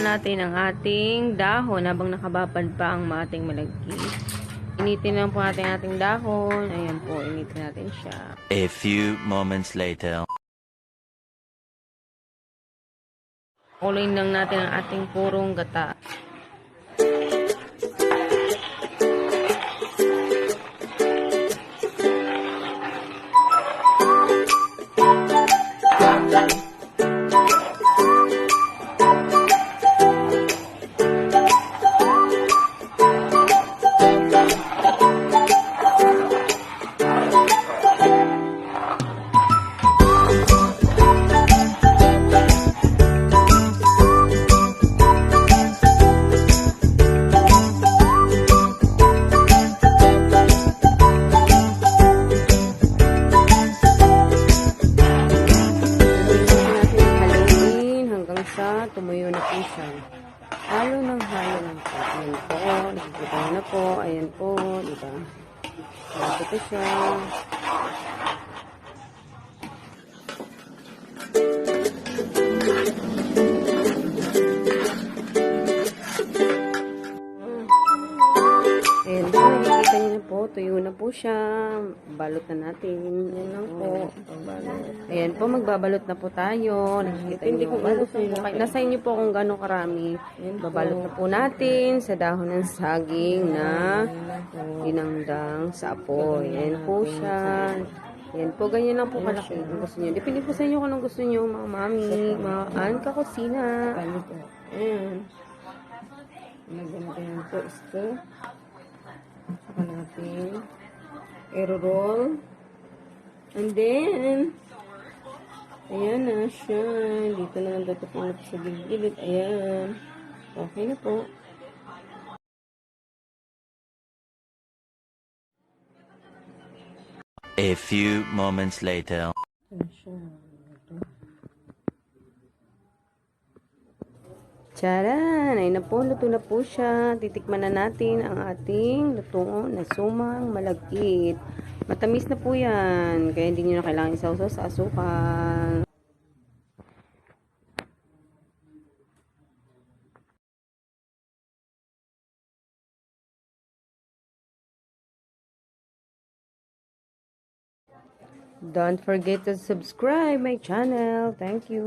natin ang ating dahon habang nakababad pa ang ating malagkit. Initin lang po natin ang ating dahon. Ayan po, initin natin siya. A few moments later. Kuloyin lang natin ang ating purong gata. Tumuyo na po siya. Halo ng halo lang po. Ayan po. Nakikita na po. Ayan po. Diba? Halo po siya. Ayan po. Nakikita niyo na po. Tuyo na po siya. Balot na natin. Ayan lang po. Ayan po. Magbabalot na po tayo. Nakikita niyo. Nasa inyo po kung gano'ng karami. Babalot na po natin sa dahon ng saging na dinangdang sa apoy. Ayan po siya. Ayan po. Ganyan lang po kalaki. Kung gusto niyo. Depende po sa inyo kung anong gusto niyo, mga mami, mga kakusina. Ayan. Maganda po ito. Saka natin i-roll. And then, ayan na siya. Dito na lang datapin sa gilid. Ayan. Okay na po. A few moments later. Ayan siya. Charan! Ay na po, luto na po siya. Titikman na natin ang ating luto na sumang malagkit. Matamis na po yan. Kaya hindi nyo na kailangan isawsaw sa asukal. Don't forget to subscribe my channel. Thank you.